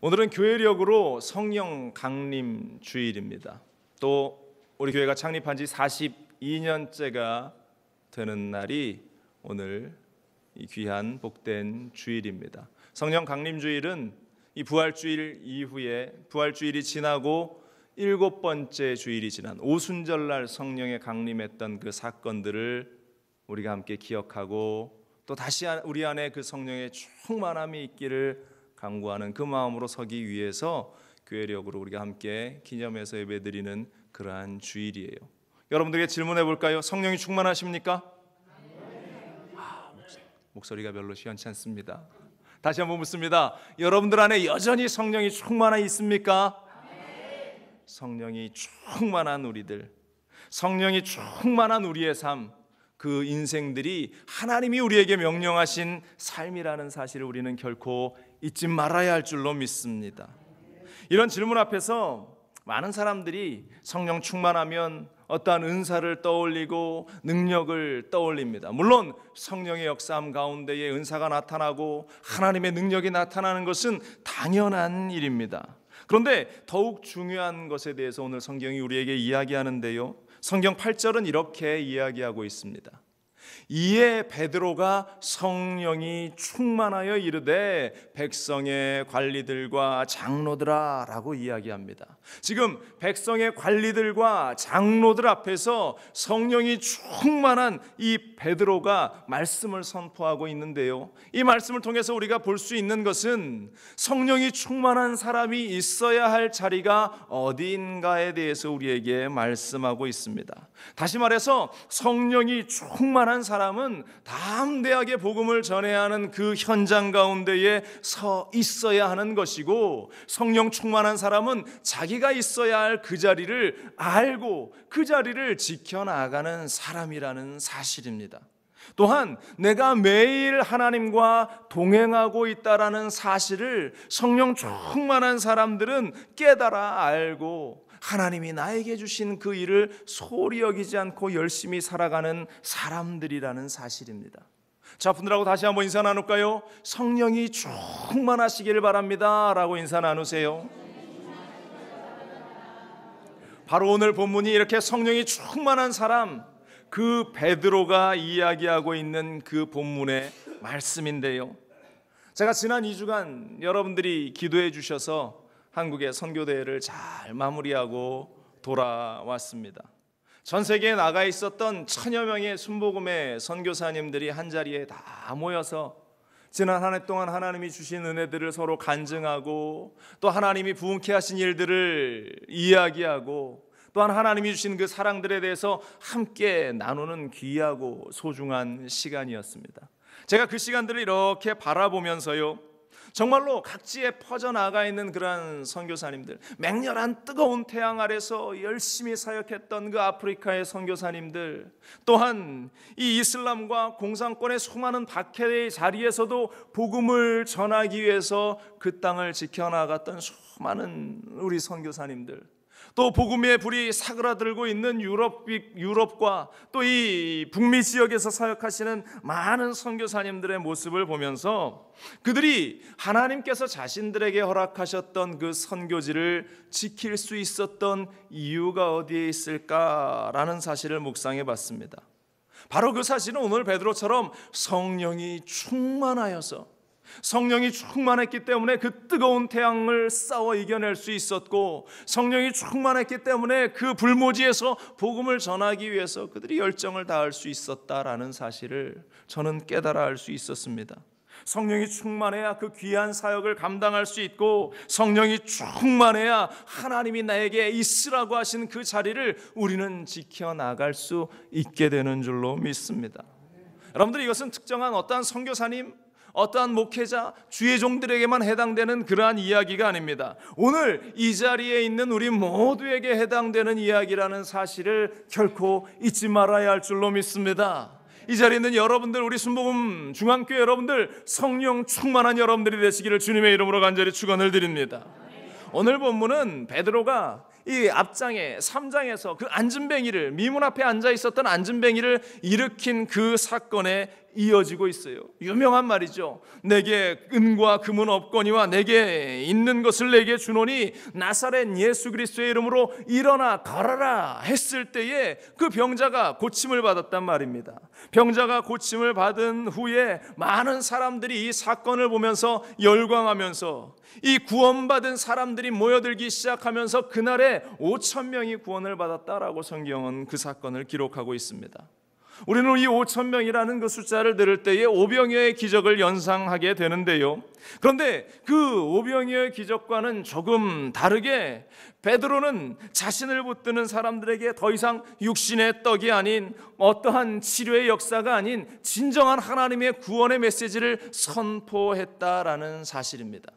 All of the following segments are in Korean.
오늘은 교회력으로 성령 강림 주일입니다. 또 우리 교회가 창립한 지 42년째가 되는 날이 오늘 이 귀한 복된 주일입니다. 성령 강림 주일은 이 부활주일 이후에 부활주일이 지나고 7번째 주일이 지난 오순절날 성령의 강림했던 그 사건들을 우리가 함께 기억하고 또 다시 우리 안에 그 성령의 충만함이 있기를 간구하는 그 마음으로 서기 위해서 교회력으로 우리가 함께 기념해서 예배드리는 그러한 주일이에요. 여러분들에게 질문해 볼까요? 성령이 충만하십니까? 목소리가 별로 시원치 않습니다. 다시 한번 묻습니다. 여러분들 안에 여전히 성령이 충만하 있습니까? 성령이 충만한 우리들, 성령이 충만한 우리의 삶, 그 인생들이 하나님이 우리에게 명령하신 삶이라는 사실을 우리는 결코 잊지 말아야 할 줄로 믿습니다. 이런 질문 앞에서 많은 사람들이 성령 충만하면 어떠한 은사를 떠올리고 능력을 떠올립니다. 물론 성령의 역사함 가운데에 은사가 나타나고 하나님의 능력이 나타나는 것은 당연한 일입니다. 그런데 더욱 중요한 것에 대해서 오늘 성경이 우리에게 이야기하는데요, 성경 8절은 이렇게 이야기하고 있습니다. 이에 베드로가 성령이 충만하여 이르되 백성의 관리들과 장로들아 라고 이야기합니다. 지금 백성의 관리들과 장로들 앞에서 성령이 충만한 이 베드로가 말씀을 선포하고 있는데요, 이 말씀을 통해서 우리가 볼 수 있는 것은 성령이 충만한 사람이 있어야 할 자리가 어디인가에 대해서 우리에게 말씀하고 있습니다. 다시 말해서 성령이 충만한 사람은 담대하게 복음을 전해야 하는 그 현장 가운데에 서 있어야 하는 것이고, 성령 충만한 사람은 자기가 있어야 할 그 자리를 알고 그 자리를 지켜나가는 사람이라는 사실입니다. 또한 내가 매일 하나님과 동행하고 있다라는 사실을 성령 충만한 사람들은 깨달아 알고 하나님이 나에게 주신 그 일을 소홀히 여기지 않고 열심히 살아가는 사람들이라는 사실입니다. 자, 분들하고 다시 한번 인사 나눌까요? 성령이 충만하시길 바랍니다 라고 인사 나누세요. 바로 오늘 본문이 이렇게 성령이 충만한 사람, 그 베드로가 이야기하고 있는 그 본문의 말씀인데요, 제가 지난 2주간 여러분들이 기도해 주셔서 한국의 선교대회를 잘 마무리하고 돌아왔습니다. 전 세계에 나가 있었던 1000여 명의 순복음의 선교사님들이 한자리에 다 모여서 지난 한 해 동안 하나님이 주신 은혜들을 서로 간증하고 또 하나님이 부흥케 하신 일들을 이야기하고 또한 하나님이 주신 그 사랑들에 대해서 함께 나누는 귀하고 소중한 시간이었습니다. 제가 그 시간들을 이렇게 바라보면서요, 정말로 각지에 퍼져나가 있는 그러한 선교사님들, 맹렬한 뜨거운 태양 아래서 열심히 사역했던 그 아프리카의 선교사님들, 또한 이 이슬람과 공산권의 수많은 박해의 자리에서도 복음을 전하기 위해서 그 땅을 지켜나갔던 수많은 우리 선교사님들, 또 복음의 불이 사그라들고 있는 유럽과 또 이 북미 지역에서 사역하시는 많은 선교사님들의 모습을 보면서 그들이 하나님께서 자신들에게 허락하셨던 그 선교지를 지킬 수 있었던 이유가 어디에 있을까라는 사실을 묵상해 봤습니다. 바로 그 사실은 오늘 베드로처럼 성령이 충만하여서, 성령이 충만했기 때문에 그 뜨거운 태양을 싸워 이겨낼 수 있었고, 성령이 충만했기 때문에 그 불모지에서 복음을 전하기 위해서 그들이 열정을 다할 수 있었다라는 사실을 저는 깨달아 알 수 있었습니다. 성령이 충만해야 그 귀한 사역을 감당할 수 있고, 성령이 충만해야 하나님이 나에게 있으라고 하신 그 자리를 우리는 지켜나갈 수 있게 되는 줄로 믿습니다. 여러분들, 이것은 특정한 어떠한 선교사님, 어떠한 목회자, 주의 종들에게만 해당되는 그러한 이야기가 아닙니다. 오늘 이 자리에 있는 우리 모두에게 해당되는 이야기라는 사실을 결코 잊지 말아야 할 줄로 믿습니다. 이 자리에 있는 여러분들, 우리 순복음 중앙교회 여러분들, 성령 충만한 여러분들이 되시기를 주님의 이름으로 간절히 축원을 드립니다. 오늘 본문은 베드로가 이 앞장에 3장에서 그 안진뱅이를, 미문 앞에 앉아 있었던 안진뱅이를 일으킨 그 사건의 이어지고 있어요. 유명한 말이죠. 내게 은과 금은 없거니와 내게 있는 것을 내게 주노니 나사렛 예수 그리스도의 이름으로 일어나 걸어라 했을 때에 그 병자가 고침을 받았단 말입니다. 병자가 고침을 받은 후에 많은 사람들이 이 사건을 보면서 열광하면서 이 구원받은 사람들이 모여들기 시작하면서 그날에 5,000명이 구원을 받았다라고 성경은 그 사건을 기록하고 있습니다. 우리는 이 5,000명이라는 그 숫자를 들을 때에 오병이어의 기적을 연상하게 되는데요. 그런데 그 오병이어의 기적과는 조금 다르게 베드로는 자신을 붙드는 사람들에게 더 이상 육신의 떡이 아닌 어떠한 치료의 역사가 아닌 진정한 하나님의 구원의 메시지를 선포했다라는 사실입니다.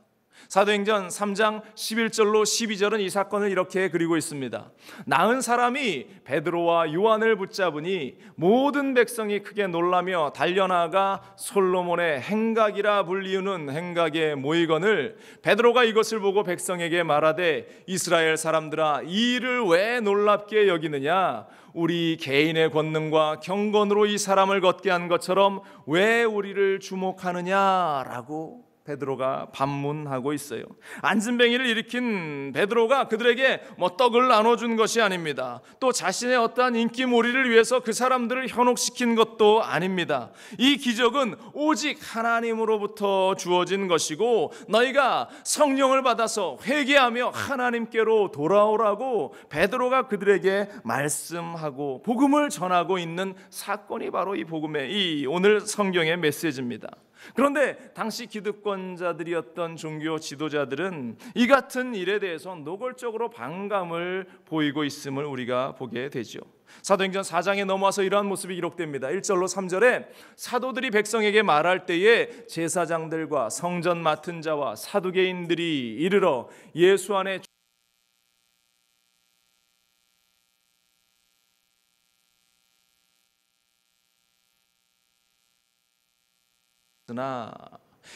사도행전 3장 11절로 12절은 이 사건을 이렇게 그리고 있습니다. 나은 사람이 베드로와 요한을 붙잡으니 모든 백성이 크게 놀라며 달려나가 솔로몬의 행각이라 불리우는 행각에 모이거늘 베드로가 이것을 보고 백성에게 말하되 이스라엘 사람들아 이 일을 왜 놀랍게 여기느냐 우리 개인의 권능과 경건으로 이 사람을 걷게 한 것처럼 왜 우리를 주목하느냐라고 베드로가 반문하고 있어요. 안진뱅이를 일으킨 베드로가 그들에게 떡을 나눠준 것이 아닙니다. 또 자신의 어떠한 인기몰이를 위해서 그 사람들을 현혹시킨 것도 아닙니다. 이 기적은 오직 하나님으로부터 주어진 것이고 너희가 성령을 받아서 회개하며 하나님께로 돌아오라고 베드로가 그들에게 말씀하고 복음을 전하고 있는 사건이 바로 이 복음의 이 오늘 성경의 메시지입니다. 그런데 당시 기득권자들이었던 종교 지도자들은 이 같은 일에 대해서 노골적으로 반감을 보이고 있음을 우리가 보게 되죠. 사도행전 4장에 넘어와서 이러한 모습이 기록됩니다. 1절로 3절에 사도들이 백성에게 말할 때에 제사장들과 성전 맡은 자와 사두개인들이 이르러 예수 안에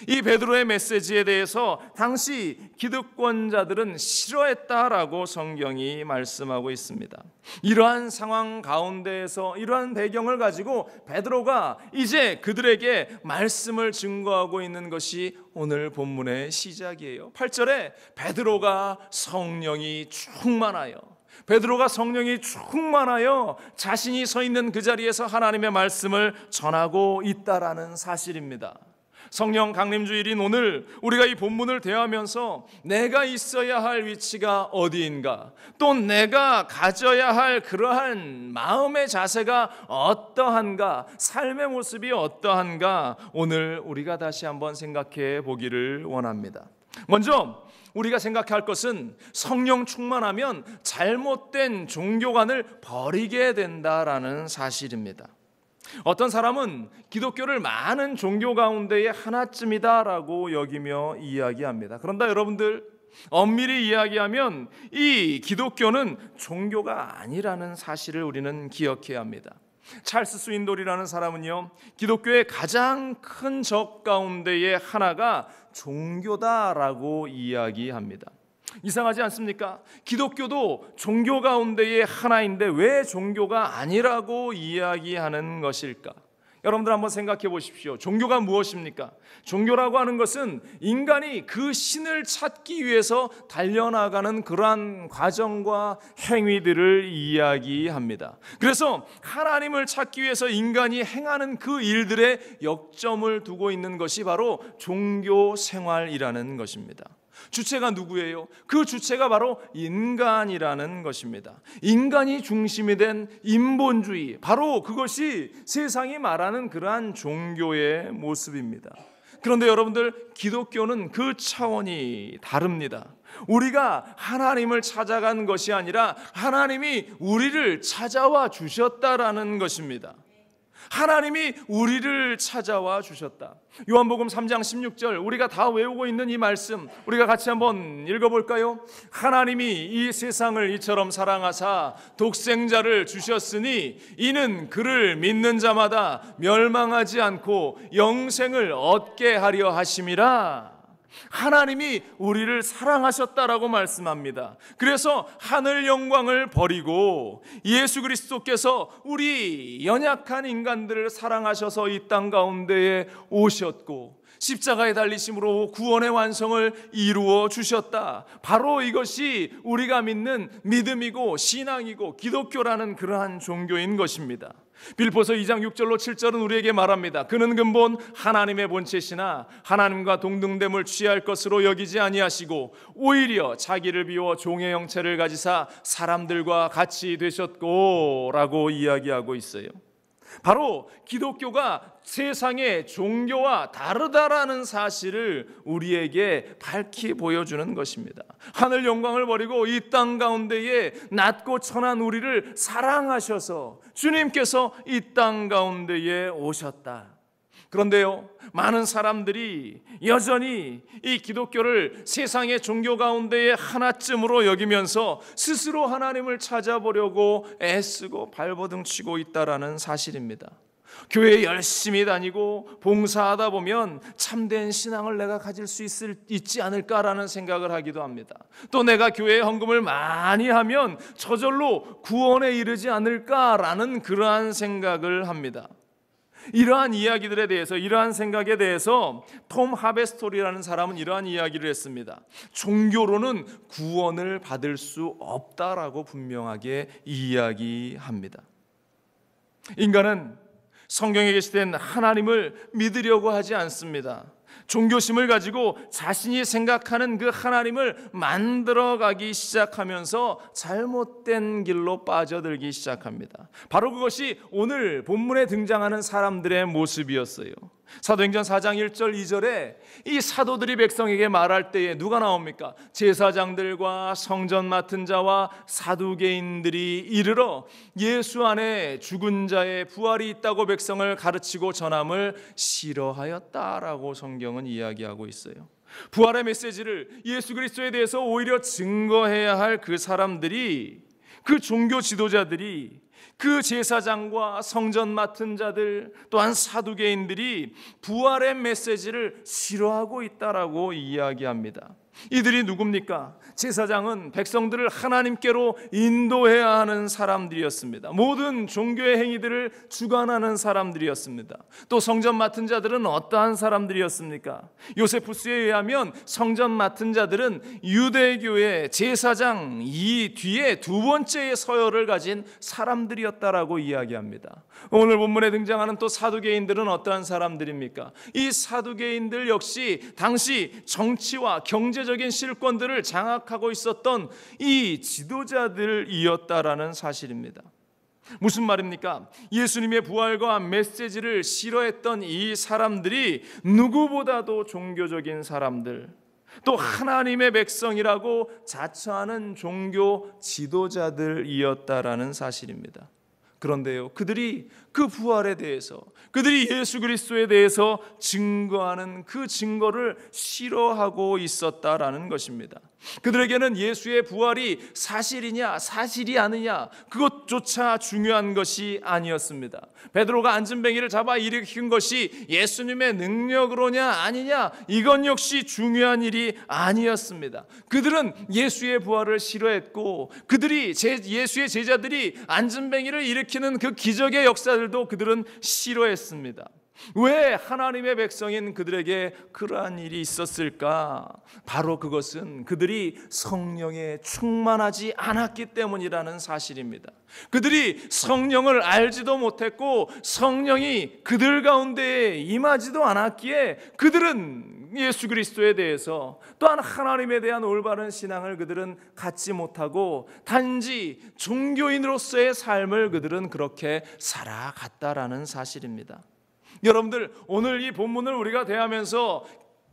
이 베드로의 메시지에 대해서 당시 기득권자들은 싫어했다라고 성경이 말씀하고 있습니다. 이러한 상황 가운데에서 이러한 배경을 가지고 베드로가 이제 그들에게 말씀을 증거하고 있는 것이 오늘 본문의 시작이에요. 8절에 베드로가 성령이 충만하여 자신이 서 있는 그 자리에서 하나님의 말씀을 전하고 있다라는 사실입니다. 성령 강림주일인 오늘 우리가 이 본문을 대하면서 내가 있어야 할 위치가 어디인가, 또 내가 가져야 할 그러한 마음의 자세가 어떠한가, 삶의 모습이 어떠한가 오늘 우리가 다시 한번 생각해 보기를 원합니다. 먼저 우리가 생각할 것은 성령 충만하면 잘못된 종교관을 버리게 된다라는 사실입니다. 어떤 사람은 기독교를 많은 종교 가운데의 하나쯤이다라고 여기며 이야기합니다. 그런데 여러분들 엄밀히 이야기하면 이 기독교는 종교가 아니라는 사실을 우리는 기억해야 합니다. 찰스 스윈돌이라는 사람은요, 기독교의 가장 큰 적 가운데의 하나가 종교다라고 이야기합니다. 이상하지 않습니까? 기독교도 종교 가운데의 하나인데 왜 종교가 아니라고 이야기하는 것일까? 여러분들 한번 생각해 보십시오. 종교가 무엇입니까? 종교라고 하는 것은 인간이 그 신을 찾기 위해서 달려나가는 그러한 과정과 행위들을 이야기합니다. 그래서 하나님을 찾기 위해서 인간이 행하는 그 일들에 역점을 두고 있는 것이 바로 종교 생활이라는 것입니다. 주체가 누구예요? 그 주체가 바로 인간이라는 것입니다. 인간이 중심이 된 인본주의, 바로 그것이 세상이 말하는 그러한 종교의 모습입니다. 그런데 여러분들, 기독교는 그 차원이 다릅니다. 우리가 하나님을 찾아간 것이 아니라 하나님이 우리를 찾아와 주셨다라는 것입니다. 하나님이 우리를 찾아와 주셨다. 요한복음 3장 16절, 우리가 다 외우고 있는 이 말씀 우리가 같이 한번 읽어볼까요? 하나님이 이 세상을 이처럼 사랑하사 독생자를 주셨으니 이는 그를 믿는 자마다 멸망하지 않고 영생을 얻게 하려 하심이라. 하나님이 우리를 사랑하셨다라고 말씀합니다. 그래서 하늘 영광을 버리고 예수 그리스도께서 우리 연약한 인간들을 사랑하셔서 이 땅 가운데에 오셨고 십자가에 달리심으로 구원의 완성을 이루어 주셨다. 바로 이것이 우리가 믿는 믿음이고 신앙이고 기독교라는 그러한 종교인 것입니다. 빌보서 2장 6절로 7절은 우리에게 말합니다. 그는 근본 하나님의 본체시나 하나님과 동등됨을 취할 것으로 여기지 아니하시고 오히려 자기를 비워 종의 형체를 가지사 사람들과 같이 되셨고 라고 이야기하고 있어요. 바로 기독교가 세상의 종교와 다르다라는 사실을 우리에게 밝히 보여주는 것입니다. 하늘 영광을 버리고 이 땅 가운데에 낮고 천한 우리를 사랑하셔서 주님께서 이 땅 가운데에 오셨다. 그런데요, 많은 사람들이 여전히 이 기독교를 세상의 종교 가운데의 하나쯤으로 여기면서 스스로 하나님을 찾아보려고 애쓰고 발버둥치고 있다라는 사실입니다. 교회에 열심히 다니고 봉사하다 보면 참된 신앙을 내가 가질 수 있지 않을까라는 생각을 하기도 합니다. 또 내가 교회에 헌금을 많이 하면 저절로 구원에 이르지 않을까라는 그러한 생각을 합니다. 이러한 이야기들에 대해서, 이러한 생각에 대해서 톰 하베스토리라는 사람은 이러한 이야기를 했습니다. 종교로는 구원을 받을 수 없다라고 분명하게 이야기합니다. 인간은 성경에 계시된 하나님을 믿으려고 하지 않습니다. 종교심을 가지고 자신이 생각하는 그 하나님을 만들어가기 시작하면서 잘못된 길로 빠져들기 시작합니다. 바로 그것이 오늘 본문에 등장하는 사람들의 모습이었어요. 사도행전 4장 1절 2절에 이 사도들이 백성에게 말할 때에 누가 나옵니까? 제사장들과 성전 맡은 자와 사두개인들이 이르러 예수 안에 죽은 자의 부활이 있다고 백성을 가르치고 전함을 싫어하였다라고 성경은 이야기하고 있어요. 부활의 메시지를 예수 그리스도에 대해서 오히려 증거해야 할 그 사람들이, 그 종교 지도자들이, 그 제사장과 성전 맡은 자들 또한 사두개인들이 부활의 메시지를 싫어하고 있다라고 이야기합니다. 이들이 누굽니까? 제사장은 백성들을 하나님께로 인도해야 하는 사람들이었습니다. 모든 종교의 행위들을 주관하는 사람들이었습니다. 또 성전 맡은 자들은 어떠한 사람들이었습니까? 요세푸스에 의하면 성전 맡은 자들은 유대교의 제사장 이 뒤에 두 번째의 서열을 가진 사람들이었다라고 이야기합니다. 오늘 본문에 등장하는 또 사두개인들은 어떠한 사람들입니까? 이 사두개인들 역시 당시 정치와 경제적인 실권들을 장악하고 있었던 이 지도자들이었다라는 사실입니다. 무슨 말입니까? 예수님의 부활과 메시지를 싫어했던 이 사람들이 누구보다도 종교적인 사람들, 또 하나님의 백성이라고 자처하는 종교 지도자들이었다라는 사실입니다. 그런데요, 그들이 그 부활에 대해서, 그들이 예수 그리스도에 대해서 증거하는 그 증거를 싫어하고 있었다라는 것입니다. 그들에게는 예수의 부활이 사실이냐 사실이 아니냐 그것조차 중요한 것이 아니었습니다. 베드로가 안진뱅이를 잡아 일으킨 것이 예수님의 능력으로냐 아니냐 이건 역시 중요한 일이 아니었습니다. 그들은 예수의 부활을 싫어했고 그들이 예수의 제자들이 안진뱅이를 일으키는 그 기적의 역사들도 그들은 싫어했습니다. 왜 하나님의 백성인 그들에게 그러한 일이 있었을까? 바로 그것은 그들이 성령에 충만하지 않았기 때문이라는 사실입니다. 그들이 성령을 알지도 못했고 성령이 그들 가운데에 임하지도 않았기에 그들은 예수 그리스도에 대해서 또한 하나님에 대한 올바른 신앙을 그들은 갖지 못하고 단지 종교인으로서의 삶을 그들은 그렇게 살아갔다라는 사실입니다. 여러분들, 오늘 이 본문을 우리가 대하면서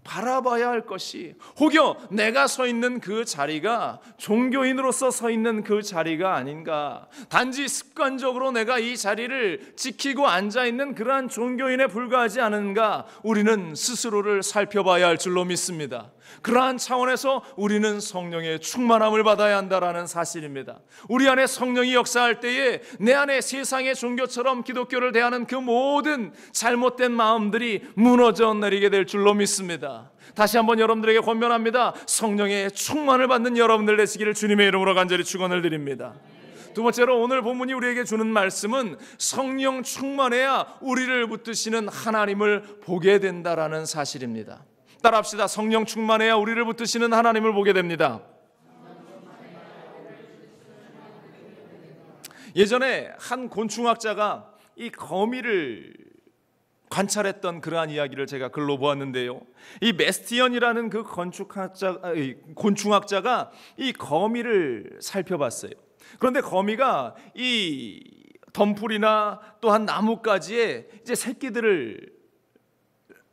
바라봐야 할 것이 혹여 내가 서 있는 그 자리가 종교인으로서 서 있는 그 자리가 아닌가, 단지 습관적으로 내가 이 자리를 지키고 앉아있는 그러한 종교인에 불과하지 않은가, 우리는 스스로를 살펴봐야 할 줄로 믿습니다. 그러한 차원에서 우리는 성령의 충만함을 받아야 한다라는 사실입니다. 우리 안에 성령이 역사할 때에 내 안에 세상의 종교처럼 기독교를 대하는 그 모든 잘못된 마음들이 무너져 내리게 될 줄로 믿습니다. 다시 한번 여러분들에게 권면합니다. 성령의 충만을 받는 여러분들 되시기를 주님의 이름으로 간절히 축원을 드립니다. 두 번째로 오늘 본문이 우리에게 주는 말씀은 성령 충만해야 우리를 붙드시는 하나님을 보게 된다라는 사실입니다. 따라합시다. 성령 충만해야 우리를 붙드시는 하나님을 보게 됩니다. 예전에 한 곤충학자가 이 거미를 관찰했던 그러한 이야기를 제가 글로 보았는데요. 이 메스티언이라는 그 곤충학자가 이 거미를 살펴봤어요. 그런데 거미가 이 덤불이나 또한 나뭇가지에 이제 새끼들을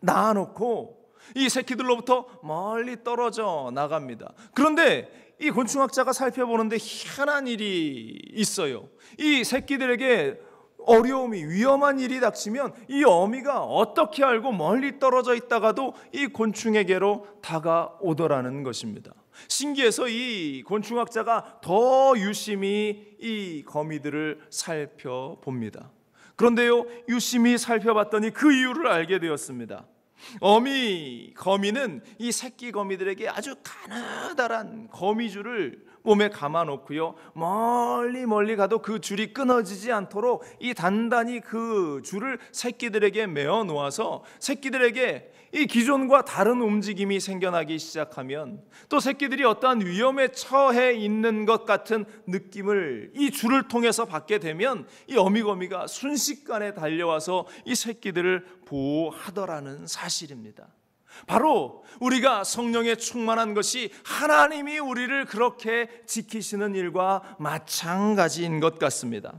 낳아놓고 이 새끼들로부터 멀리 떨어져 나갑니다. 그런데 이 곤충학자가 살펴보는데 희한한 일이 있어요. 이 새끼들에게 어려움이, 위험한 일이 닥치면 이 어미가 어떻게 알고 멀리 떨어져 있다가도 이 곤충에게로 다가오더라는 것입니다. 신기해서 이 곤충학자가 더 유심히 이 거미들을 살펴봅니다. 그런데요, 유심히 살펴봤더니 그 이유를 알게 되었습니다. 거미는 이 새끼 거미들에게 아주 가느다란 거미줄을 몸에 감아놓고요, 멀리 가도 그 줄이 끊어지지 않도록 이 단단히 그 줄을 새끼들에게 메어 놓아서 새끼들에게 이 기존과 다른 움직임이 생겨나기 시작하면 또 새끼들이 어떠한 위험에 처해 있는 것 같은 느낌을 이 줄을 통해서 받게 되면 이 어미거미가 순식간에 달려와서 이 새끼들을 보호하더라는 사실입니다. 바로 우리가 성령에 충만한 것이 하나님이 우리를 그렇게 지키시는 일과 마찬가지인 것 같습니다.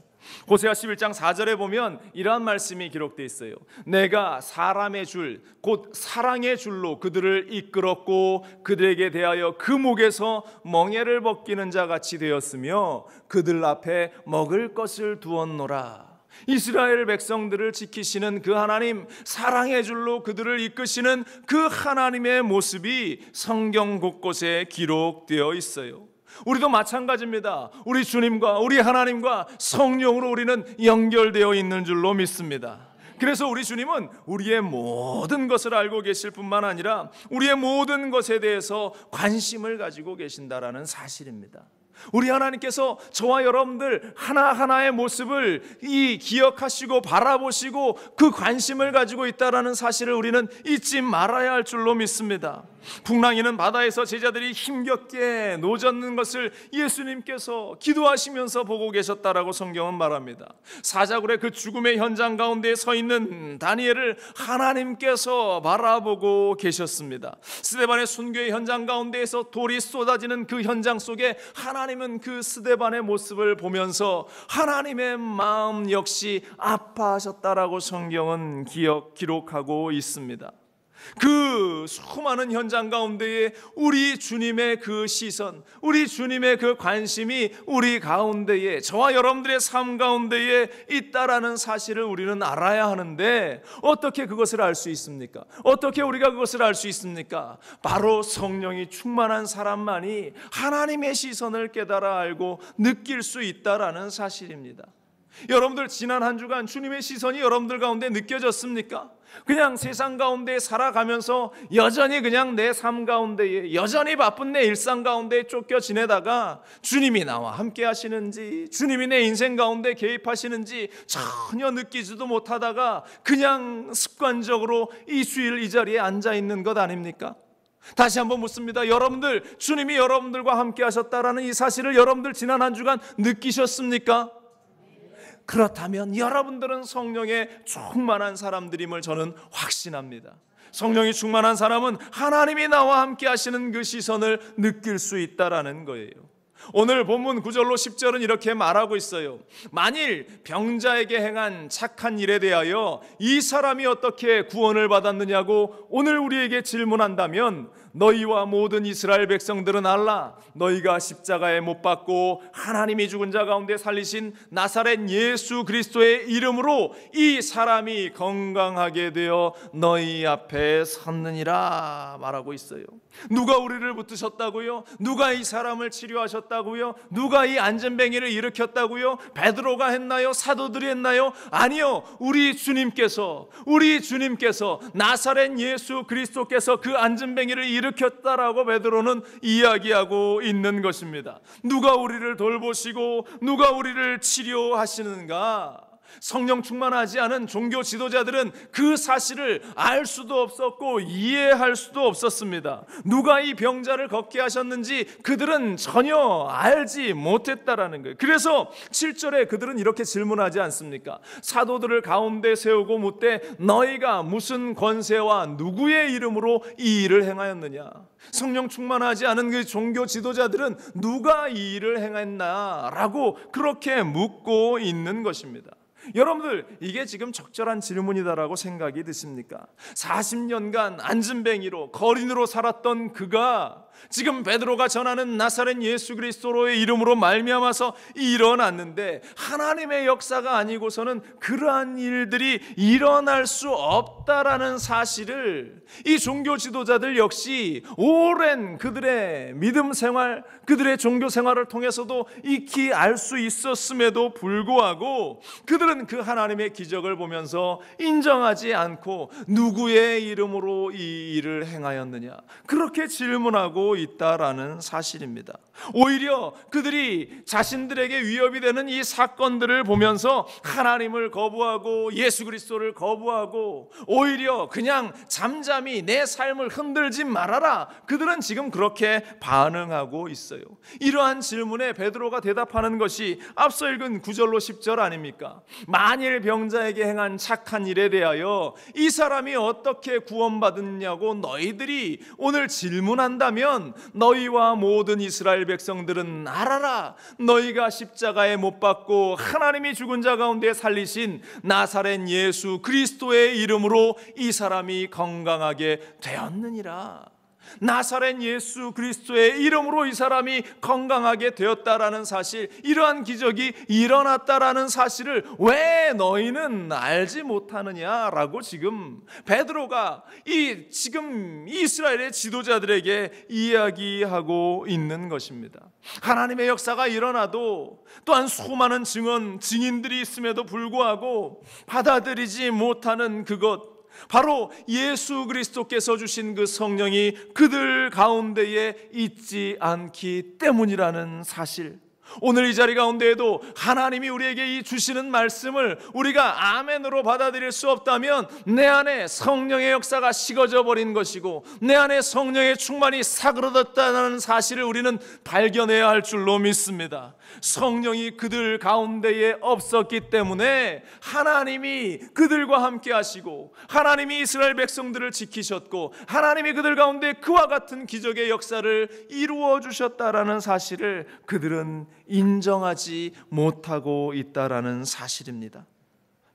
호세아 11장 4절에 보면 이러한 말씀이 기록되어 있어요. 내가 사람의 줄, 곧 사랑의 줄로 그들을 이끌었고 그들에게 대하여 그 목에서 멍에를 벗기는 자 같이 되었으며 그들 앞에 먹을 것을 두었노라. 이스라엘 백성들을 지키시는 그 하나님, 사랑의 줄로 그들을 이끄시는 그 하나님의 모습이 성경 곳곳에 기록되어 있어요. 우리도 마찬가지입니다. 우리 주님과 우리 하나님과 성령으로 우리는 연결되어 있는 줄로 믿습니다. 그래서 우리 주님은 우리의 모든 것을 알고 계실 뿐만 아니라 우리의 모든 것에 대해서 관심을 가지고 계신다라는 사실입니다. 우리 하나님께서 저와 여러분들 하나하나의 모습을 기억하시고 바라보시고 그 관심을 가지고 있다는 사실을 우리는 잊지 말아야 할 줄로 믿습니다. 풍랑이는 바다에서 제자들이 힘겹게 노젓는 것을 예수님께서 기도하시면서 보고 계셨다라고 성경은 말합니다. 사자굴의 그 죽음의 현장 가운데 서 있는 다니엘을 하나님께서 바라보고 계셨습니다. 스데반의 순교의 현장 가운데에서 돌이 쏟아지는 그 현장 속에 하나님은 그 스데반의 모습을 보면서 하나님의 마음 역시 아파하셨다라고 성경은 기록하고 있습니다. 그 수많은 현장 가운데에 우리 주님의 그 시선, 우리 주님의 그 관심이 우리 가운데에, 저와 여러분들의 삶 가운데에 있다라는 사실을 우리는 알아야 하는데 어떻게 그것을 알 수 있습니까? 어떻게 우리가 그것을 알 수 있습니까? 바로 성령이 충만한 사람만이 하나님의 시선을 깨달아 알고 느낄 수 있다라는 사실입니다. 여러분들 지난 한 주간 주님의 시선이 여러분들 가운데 느껴졌습니까? 그냥 세상 가운데 살아가면서 여전히 그냥 내 삶 가운데에, 여전히 바쁜 내 일상 가운데 쫓겨 지내다가 주님이 나와 함께 하시는지, 주님이 내 인생 가운데 개입하시는지 전혀 느끼지도 못하다가 그냥 습관적으로 이 주일 이 자리에 앉아 있는 것 아닙니까? 다시 한번 묻습니다. 여러분들, 주님이 여러분들과 함께 하셨다라는 이 사실을 여러분들 지난 한 주간 느끼셨습니까? 그렇다면 여러분들은 성령에 충만한 사람들임을 저는 확신합니다. 성령이 충만한 사람은 하나님이 나와 함께 하시는 그 시선을 느낄 수 있다라는 거예요. 오늘 본문 9절로 10절은 이렇게 말하고 있어요. 만일 병자에게 행한 착한 일에 대하여 이 사람이 어떻게 구원을 받았느냐고 오늘 우리에게 질문한다면 너희와 모든 이스라엘 백성들은 알라. 너희가 십자가에 못 박고 하나님이 죽은 자 가운데 살리신 나사렛 예수 그리스도의 이름으로 이 사람이 건강하게 되어 너희 앞에 섰느니라 말하고 있어요. 누가 우리를 붙드셨다고요? 누가 이 사람을 치료하셨다고요? 누가 이 안전뱅이를 일으켰다고요? 베드로가 했나요? 사도들이 했나요? 아니요. 우리 주님께서 나사렛 예수 그리스도께서 그 안전뱅이를 일으켰다라고 베드로는 이야기하고 있는 것입니다. 누가 우리를 돌보시고 누가 우리를 치료하시는가? 성령 충만하지 않은 종교 지도자들은 그 사실을 알 수도 없었고 이해할 수도 없었습니다. 누가 이 병자를 걷게 하셨는지 그들은 전혀 알지 못했다라는 거예요. 그래서 7절에 그들은 이렇게 질문하지 않습니까? 사도들을 가운데 세우고 묻되 너희가 무슨 권세와 누구의 이름으로 이 일을 행하였느냐? 성령 충만하지 않은 그 종교 지도자들은 누가 이 일을 행했나라고 그렇게 묻고 있는 것입니다. 여러분들, 이게 지금 적절한 질문이다라고 생각이 드십니까? 40년간 안진뱅이로 거린으로 살았던 그가 지금 베드로가 전하는 나사렛 예수 그리스도의 이름으로 말미암아서 일어났는데 하나님의 역사가 아니고서는 그러한 일들이 일어날 수 없다라는 사실을 이 종교 지도자들 역시 오랜 그들의 믿음 생활, 그들의 종교 생활을 통해서도 익히 알 수 있었음에도 불구하고 그들은 그 하나님의 기적을 보면서 인정하지 않고 누구의 이름으로 이 일을 행하였느냐, 그렇게 질문하고 있다라는 사실입니다. 오히려 그들이 자신들에게 위협이 되는 이 사건들을 보면서 하나님을 거부하고 예수 그리스도를 거부하고 오히려 그냥 잠잠히 내 삶을 흔들지 말아라, 그들은 지금 그렇게 반응하고 있어요. 이러한 질문에 베드로가 대답하는 것이 앞서 읽은 9절로 10절 아닙니까? 만일 병자에게 행한 착한 일에 대하여 이 사람이 어떻게 구원받았냐고 너희들이 오늘 질문한다면 너희와 모든 이스라엘 백성들은 알아라. 너희가 십자가에 못 박고 하나님이 죽은 자 가운데 살리신 나사렛 예수 그리스도의 이름으로 이 사람이 건강하게 되었느니라. 나사렛 예수 그리스도의 이름으로 이 사람이 건강하게 되었다라는 사실, 이러한 기적이 일어났다라는 사실을 왜 너희는 알지 못하느냐라고 지금 베드로가 지금 이스라엘의 지도자들에게 이야기하고 있는 것입니다. 하나님의 역사가 일어나도 또한 수많은 증인들이 있음에도 불구하고 받아들이지 못하는 그것, 바로 예수 그리스도께서 주신 그 성령이 그들 가운데에 있지 않기 때문이라는 사실, 오늘 이 자리 가운데에도 하나님이 우리에게 이 주시는 말씀을 우리가 아멘으로 받아들일 수 없다면 내 안에 성령의 역사가 식어져 버린 것이고 내 안에 성령의 충만이 사그러졌다는 사실을 우리는 발견해야 할 줄로 믿습니다. 성령이 그들 가운데에 없었기 때문에 하나님이 그들과 함께 하시고 하나님이 이스라엘 백성들을 지키셨고 하나님이 그들 가운데 그와 같은 기적의 역사를 이루어 주셨다라는 사실을 그들은 인정하지 못하고 있다라는 사실입니다.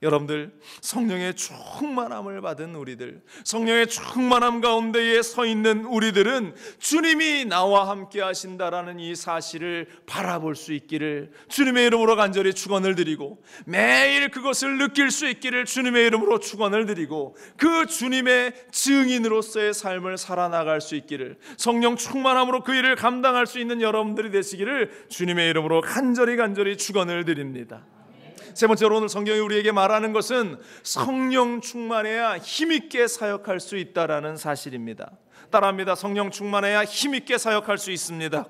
여러분들, 성령의 충만함을 받은 우리들, 성령의 충만함 가운데에 서 있는 우리들은 주님이 나와 함께 하신다라는 이 사실을 바라볼 수 있기를 주님의 이름으로 간절히 축원을 드리고, 매일 그것을 느낄 수 있기를 주님의 이름으로 축원을 드리고, 그 주님의 증인으로서의 삶을 살아나갈 수 있기를, 성령 충만함으로 그 일을 감당할 수 있는 여러분들이 되시기를 주님의 이름으로 간절히 축원을 드립니다. 세 번째로 오늘 성경이 우리에게 말하는 것은 성령 충만해야 힘있게 사역할 수 있다라는 사실입니다. 따라합니다. 성령 충만해야 힘있게 사역할 수 있습니다.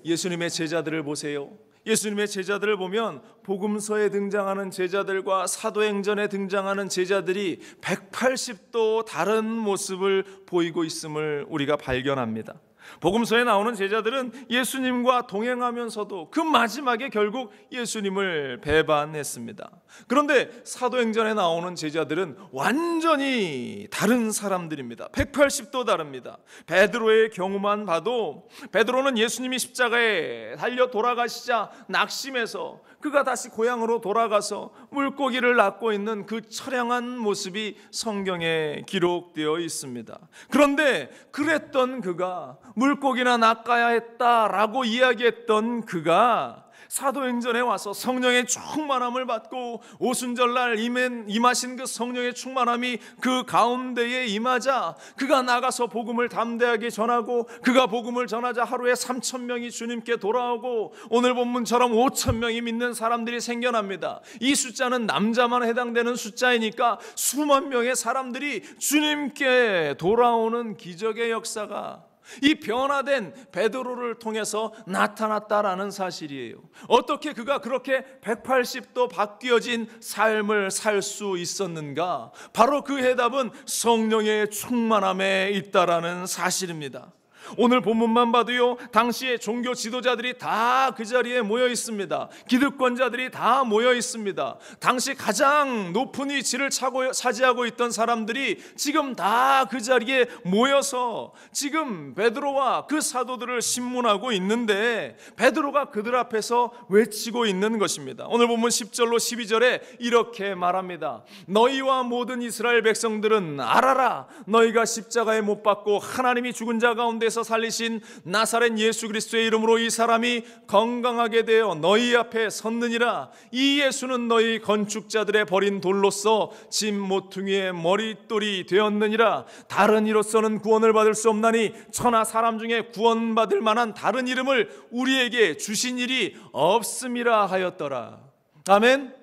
예수님의 제자들을 보세요. 예수님의 제자들을 보면 복음서에 등장하는 제자들과 사도행전에 등장하는 제자들이 180도 다른 모습을 보이고 있음을 우리가 발견합니다. 복음서에 나오는 제자들은 예수님과 동행하면서도 그 마지막에 결국 예수님을 배반했습니다. 그런데 사도행전에 나오는 제자들은 완전히 다른 사람들입니다. 180도 다릅니다. 베드로의 경우만 봐도 베드로는 예수님이 십자가에 달려 돌아가시자 낙심해서 그가 다시 고향으로 돌아가서 물고기를 낚고 있는 그 처량한 모습이 성경에 기록되어 있습니다. 그런데 그랬던 그가 물고기나 낚아야 했다라고 이야기했던 그가 사도행전에 와서 성령의 충만함을 받고 오순절날 임하신 그 성령의 충만함이 그 가운데에 임하자 그가 나가서 복음을 담대하게 전하고 그가 복음을 전하자 하루에 3,000명이 주님께 돌아오고 오늘 본문처럼 5,000명이 믿는 사람들이 생겨납니다. 이 숫자는 남자만 해당되는 숫자이니까 수만 명의 사람들이 주님께 돌아오는 기적의 역사가 이 변화된 베드로를 통해서 나타났다라는 사실이에요. 어떻게 그가 그렇게 180도 바뀌어진 삶을 살 수 있었는가? 바로 그 해답은 성령의 충만함에 있다라는 사실입니다. 오늘 본문만 봐도요, 당시에 종교 지도자들이 다 그 자리에 모여 있습니다. 기득권자들이 다 모여 있습니다. 당시 가장 높은 위치를 차지하고 있던 사람들이 지금 다 그 자리에 모여서 지금 베드로와 그 사도들을 신문하고 있는데 베드로가 그들 앞에서 외치고 있는 것입니다. 오늘 본문 10절로 12절에 이렇게 말합니다. 너희와 모든 이스라엘 백성들은 알아라. 너희가 십자가에 못 박고 하나님이 죽은 자 가운데서 살리신 나사렛 예수 그리스도의 이름으로 이 사람이 건강하게 되어 너희 앞에 섰느니라. 이 예수는 너희 건축자들의 버린 돌로서 집 모퉁이의 머릿돌이 되었느니라. 다른 이로서는 구원을 받을 수 없나니 천하 사람 중에 구원받을 만한 다른 이름을 우리에게 주신 일이 없음이라 하였더라. 아멘.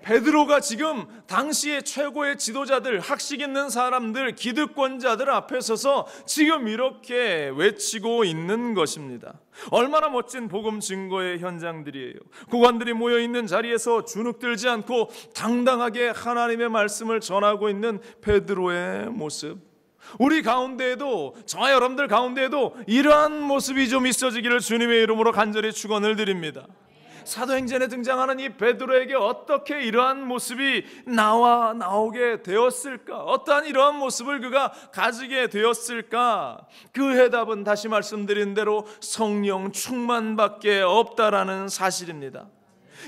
베드로가 지금 당시의 최고의 지도자들, 학식 있는 사람들, 기득권자들 앞에 서서 지금 이렇게 외치고 있는 것입니다. 얼마나 멋진 복음 증거의 현장들이에요. 고관들이 모여있는 자리에서 주눅들지 않고 당당하게 하나님의 말씀을 전하고 있는 베드로의 모습, 우리 가운데에도, 저와 여러분들 가운데에도 이러한 모습이 좀 있어지기를 주님의 이름으로 간절히 축원을 드립니다. 사도행전에 등장하는 이 베드로에게 어떻게 이러한 모습이 나오게 되었을까? 어떠한 이러한 모습을 그가 가지게 되었을까? 그 해답은 다시 말씀드린 대로 성령 충만밖에 없다라는 사실입니다.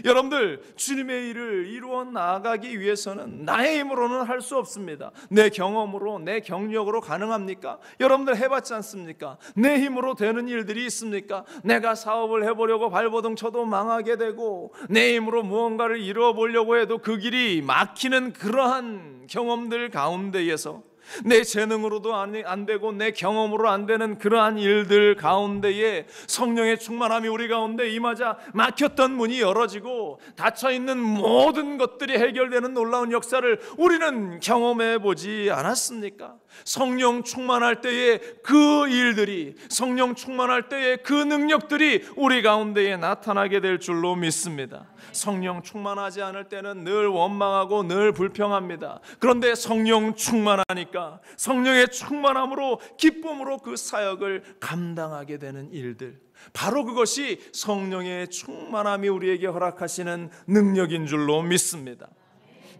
여러분들, 주님의 일을 이루어 나아가기 위해서는 나의 힘으로는 할 수 없습니다. 내 경험으로, 내 경력으로 가능합니까? 여러분들 해봤지 않습니까? 내 힘으로 되는 일들이 있습니까? 내가 사업을 해보려고 발버둥 쳐도 망하게 되고, 내 힘으로 무언가를 이루어 보려고 해도 그 길이 막히는 그러한 경험들 가운데에서, 내 재능으로도 안 되고 내 경험으로 안 되는 그러한 일들 가운데에 성령의 충만함이 우리 가운데 임하자 막혔던 문이 열어지고 닫혀있는 모든 것들이 해결되는 놀라운 역사를 우리는 경험해 보지 않았습니까? 성령 충만할 때에 그 일들이, 성령 충만할 때에 그 능력들이 우리 가운데에 나타나게 될 줄로 믿습니다. 성령 충만하지 않을 때는 늘 원망하고 늘 불평합니다. 그런데 성령 충만하니까 성령의 충만함으로 기쁨으로 그 사역을 감당하게 되는 일들, 바로 그것이 성령의 충만함이 우리에게 허락하시는 능력인 줄로 믿습니다.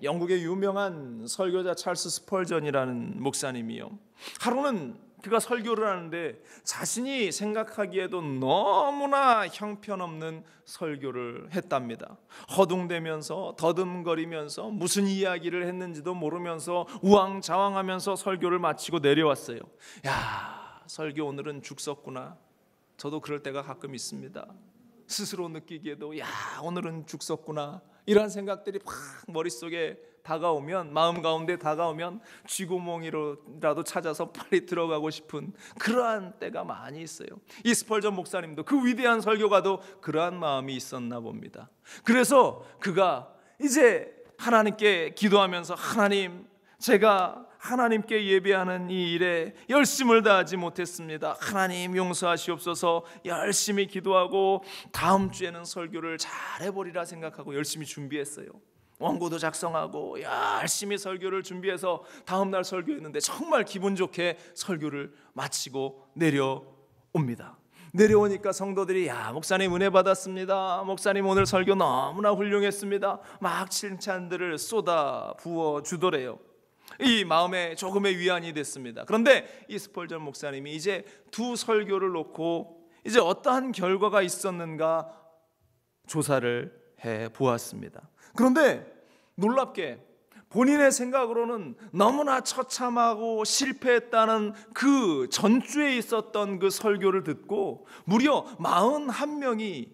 영국의 유명한 설교자 찰스 스펄전이라는 목사님이요, 하루는 그가 설교를 하는데 자신이 생각하기에도 너무나 형편없는 설교를 했답니다. 허둥대면서 더듬거리면서 무슨 이야기를 했는지도 모르면서 우왕좌왕하면서 설교를 마치고 내려왔어요. 야, 설교 오늘은 죽었구나. 저도 그럴 때가 가끔 있습니다. 스스로 느끼기에도 야, 오늘은 죽었구나, 이런 생각들이 팍 머릿속에 다가오면, 마음 가운데 다가오면 쥐구멍이라도 찾아서 빨리 들어가고 싶은 그러한 때가 많이 있어요. 이 스펄전 목사님도, 그 위대한 설교가도 그러한 마음이 있었나 봅니다. 그래서 그가 이제 하나님께 기도하면서, 하나님, 제가 하나님께 예배하는 이 일에 열심을 다하지 못했습니다. 하나님 용서하시옵소서. 열심히 기도하고 다음 주에는 설교를 잘 해보리라 생각하고 열심히 준비했어요. 원고도 작성하고 열심히 설교를 준비해서 다음 날 설교했는데 정말 기분 좋게 설교를 마치고 내려온 옵니다. 내려오니까 성도들이 야, 목사님 은혜 받았습니다. 목사님 오늘 설교 너무나 훌륭했습니다. 막 칭찬들을 쏟아 부어 주더래요. 이 마음에 조금의 위안이 됐습니다. 그런데 이 스펄전 목사님이 이제 두 설교를 놓고 이제 어떠한 결과가 있었는가 조사를 해 보았습니다. 그런데 놀랍게 본인의 생각으로는 너무나 처참하고 실패했다는 그 전주에 있었던 그 설교를 듣고 무려 41명이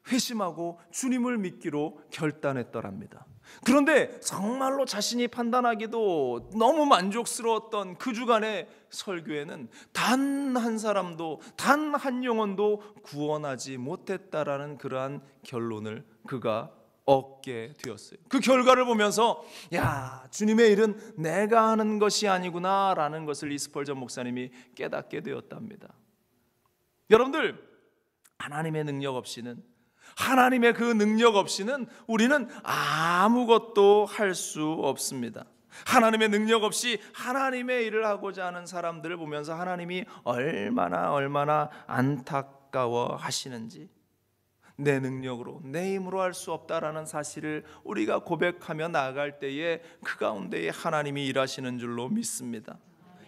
회심하고 주님을 믿기로 결단했더랍니다. 그런데 정말로 자신이 판단하기도 너무 만족스러웠던 그 주간의 설교에는 단 한 사람도, 단 한 영혼도 구원하지 못했다라는 그러한 결론을 그가 얻게 되었어요. 그 결과를 보면서 야, 주님의 일은 내가 하는 것이 아니구나 라는 것을 이 스펄전 목사님이 깨닫게 되었답니다. 여러분들, 하나님의 능력 없이는, 하나님의 그 능력 없이는 우리는 아무것도 할 수 없습니다. 하나님의 능력 없이 하나님의 일을 하고자 하는 사람들을 보면서 하나님이 얼마나 안타까워 하시는지, 내 능력으로, 내 힘으로 할 수 없다라는 사실을 우리가 고백하며 나아갈 때에 그 가운데에 하나님이 일하시는 줄로 믿습니다.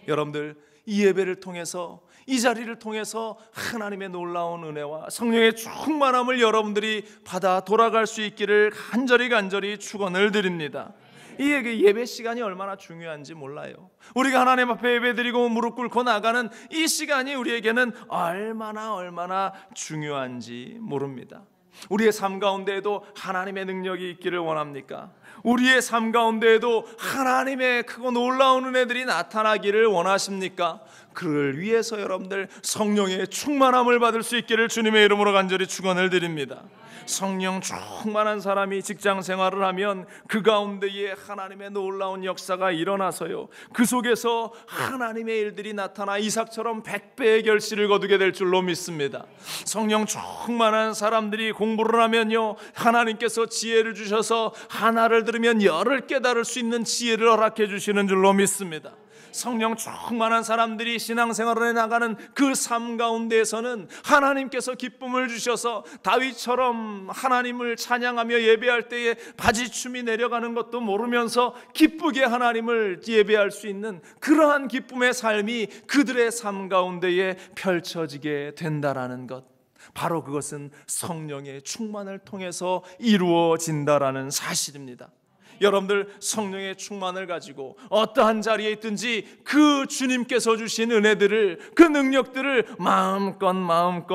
여러분들, 이 예배를 통해서, 이 자리를 통해서 하나님의 놀라운 은혜와 성령의 충만함을 여러분들이 받아 돌아갈 수 있기를 간절히 축원을 드립니다. 이 예배 시간이 얼마나 중요한지 몰라요. 우리가 하나님 앞에 예배드리고 무릎 꿇고 나가는 이 시간이 우리에게는 얼마나 중요한지 모릅니다. 우리의 삶 가운데에도 하나님의 능력이 있기를 원합니까? 우리의 삶 가운데에도 하나님의 크고 놀라운 은혜들이 나타나기를 원하십니까? 그를 위해서 여러분들 성령의 충만함을 받을 수 있기를 주님의 이름으로 간절히 축원을 드립니다. 성령 충만한 사람이 직장 생활을 하면 그 가운데에 하나님의 놀라운 역사가 일어나서요, 그 속에서 하나님의 일들이 나타나 이삭처럼 100배의 결실을 거두게 될 줄로 믿습니다. 성령 충만한 사람들이 공부를 하면요, 하나님께서 지혜를 주셔서 하나를 들으면 열을 깨달을 수 있는 지혜를 허락해 주시는 줄로 믿습니다. 성령 충만한 사람들이 신앙생활을 해나가는 그 삶 가운데에서는 하나님께서 기쁨을 주셔서 다윗처럼 하나님을 찬양하며 예배할 때에 바지춤이 내려가는 것도 모르면서 기쁘게 하나님을 예배할 수 있는 그러한 기쁨의 삶이 그들의 삶 가운데에 펼쳐지게 된다라는 것, 바로 그것은 성령의 충만을 통해서 이루어진다라는 사실입니다. 여러분들, 성령의 충만을 가지고 어떠한 자리에 있든지 그 주님께서 주신 은혜들을, 그 능력들을 마음껏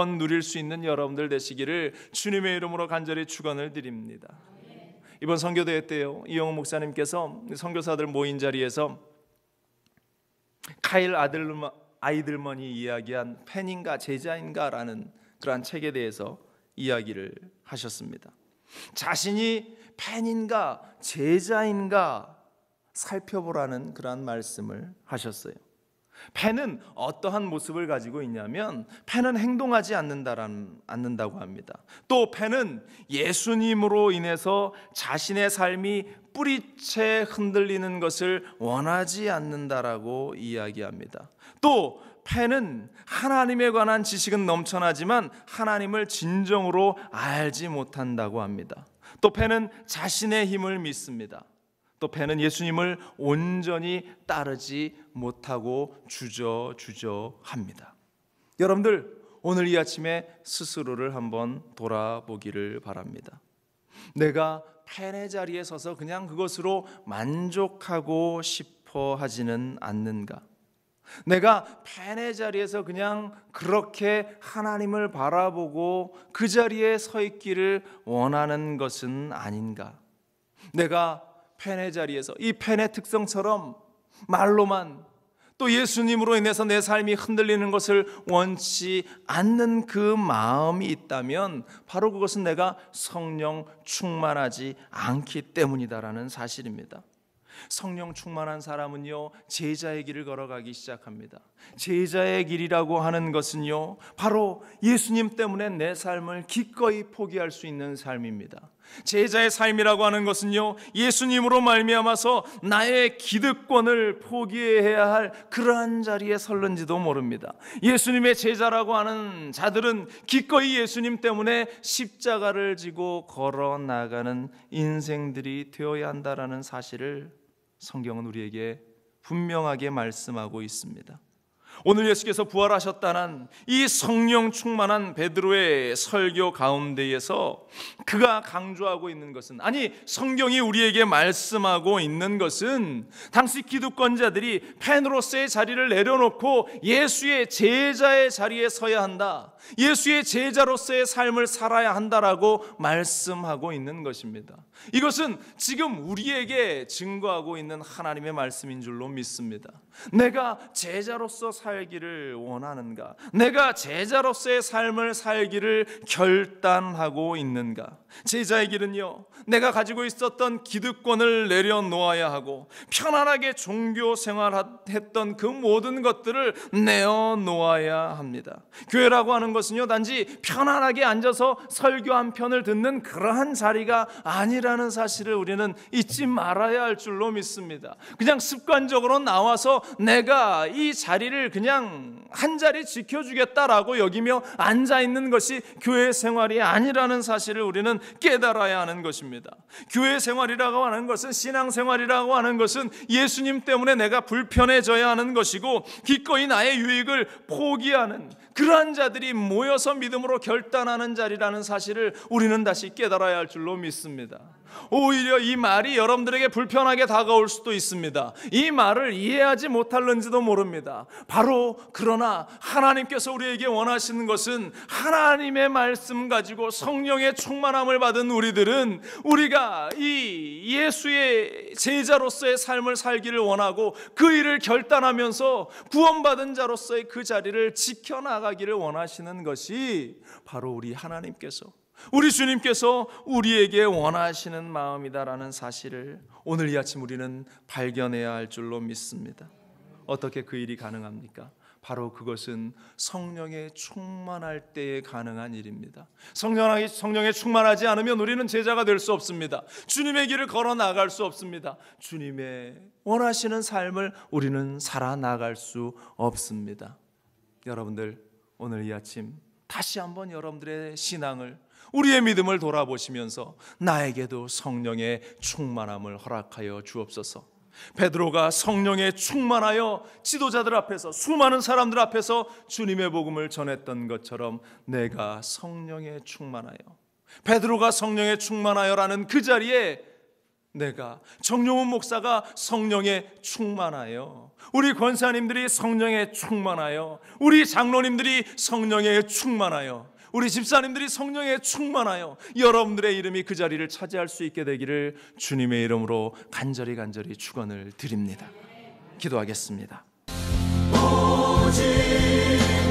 누릴 수 있는 여러분들 되시기를 주님의 이름으로 간절히 축원을 드립니다. 이번 선교대회 때요, 이영호 목사님께서 선교사들 모인 자리에서 카일 아이들먼이 이야기한 팬인가 제자인가라는 그러한 책에 대해서 이야기를 하셨습니다. 자신이 팬인가 제자인가 살펴보라는 그러한 말씀을 하셨어요. 팬은 어떠한 모습을 가지고 있냐면, 팬은 행동하지 않는다고 합니다. 또 팬은 예수님으로 인해서 자신의 삶이 뿌리채 흔들리는 것을 원하지 않는다라고 이야기합니다. 또 팬은 하나님에 관한 지식은 넘쳐나지만 하나님을 진정으로 알지 못한다고 합니다. 또 팬은 자신의 힘을 믿습니다. 또 팬은 예수님을 온전히 따르지 못하고 주저합니다. 여러분들, 오늘 이 아침에 스스로를 한번 돌아보기를 바랍니다. 내가 팬의 자리에 서서 그냥 그것으로 만족하고 싶어 하지는 않는가? 내가 팬의 자리에서 그냥 그렇게 하나님을 바라보고 그 자리에 서 있기를 원하는 것은 아닌가? 내가 팬의 자리에서 이 팬의 특성처럼 말로만, 또 예수님으로 인해서 내 삶이 흔들리는 것을 원치 않는 그 마음이 있다면 바로 그것은 내가 성령 충만하지 않기 때문이다라는 사실입니다. 성령 충만한 사람은요, 제자의 길을 걸어가기 시작합니다. 제자의 길이라고 하는 것은요, 바로 예수님 때문에 내 삶을 기꺼이 포기할 수 있는 삶입니다. 제자의 삶이라고 하는 것은요, 예수님으로 말미암아서 나의 기득권을 포기해야 할 그러한 자리에 설는지도 모릅니다. 예수님의 제자라고 하는 자들은 기꺼이 예수님 때문에 십자가를 지고 걸어 나가는 인생들이 되어야 한다라는 사실을 성경은 우리에게 분명하게 말씀하고 있습니다. 오늘 예수께서 부활하셨다는 이 성령 충만한 베드로의 설교 가운데에서 그가 강조하고 있는 것은, 아니 성경이 우리에게 말씀하고 있는 것은, 당시 기득권자들이 펜으로서의 자리를 내려놓고 예수의 제자의 자리에 서야 한다, 예수의 제자로서의 삶을 살아야 한다라고 말씀하고 있는 것입니다. 이것은 지금 우리에게 증거하고 있는 하나님의 말씀인 줄로 믿습니다. 내가 제자로서 살기를 원하는가? 내가 제자로서의 삶을 살기를 결단하고 있는가? 제자의 길은요, 내가 가지고 있었던 기득권을 내려놓아야 하고 편안하게 종교 생활했던 그 모든 것들을 내어놓아야 합니다. 교회라고 하는 것은요, 단지 편안하게 앉아서 설교 한 편을 듣는 그러한 자리가 아니라는 사실을 우리는 잊지 말아야 할 줄로 믿습니다. 그냥 습관적으로 나와서 내가 이 자리를 그냥 한 자리 지켜주겠다라고 여기며 앉아있는 것이 교회 생활이 아니라는 사실을 우리는 깨달아야 하는 것입니다. 교회 생활이라고 하는 것은, 신앙생활이라고 하는 것은 예수님 때문에 내가 불편해져야 하는 것이고 기꺼이 나의 유익을 포기하는 그러한 자들이 모여서 믿음으로 결단하는 자리라는 사실을 우리는 다시 깨달아야 할 줄로 믿습니다. 오히려 이 말이 여러분들에게 불편하게 다가올 수도 있습니다. 이 말을 이해하지 못할는지도 모릅니다. 바로 그러나 하나님께서 우리에게 원하시는 것은, 하나님의 말씀 가지고 성령의 충만함을 받은 우리들은 우리가 이 예수의 제자로서의 삶을 살기를 원하고 그 일을 결단하면서 구원받은 자로서의 그 자리를 지켜나가기를 원하시는 것이 바로 우리 하나님께서, 우리 주님께서 우리에게 원하시는 마음이다라는 사실을 오늘 이 아침 우리는 발견해야 할 줄로 믿습니다. 어떻게 그 일이 가능합니까? 바로 그것은 성령에 충만할 때에 가능한 일입니다. 성령에 충만하지 않으면 우리는 제자가 될 수 없습니다. 주님의 길을 걸어 나갈 수 없습니다. 주님의 원하시는 삶을 우리는 살아나갈 수 없습니다. 여러분들, 오늘 이 아침 다시 한번 여러분들의 신앙을, 우리의 믿음을 돌아보시면서 나에게도 성령의 충만함을 허락하여 주옵소서. 베드로가 성령에 충만하여 지도자들 앞에서, 수많은 사람들 앞에서 주님의 복음을 전했던 것처럼 내가 성령에 충만하여, 베드로가 성령에 충만하여라는 그 자리에 내가, 정용훈 목사가 성령에 충만하여, 우리 권사님들이 성령에 충만하여, 우리 장로님들이 성령에 충만하여, 우리 집사님들이 성령에 충만하여 여러분들의 이름이 그 자리를 차지할 수 있게 되기를 주님의 이름으로 간절히 축원을 드립니다. 기도하겠습니다. 오직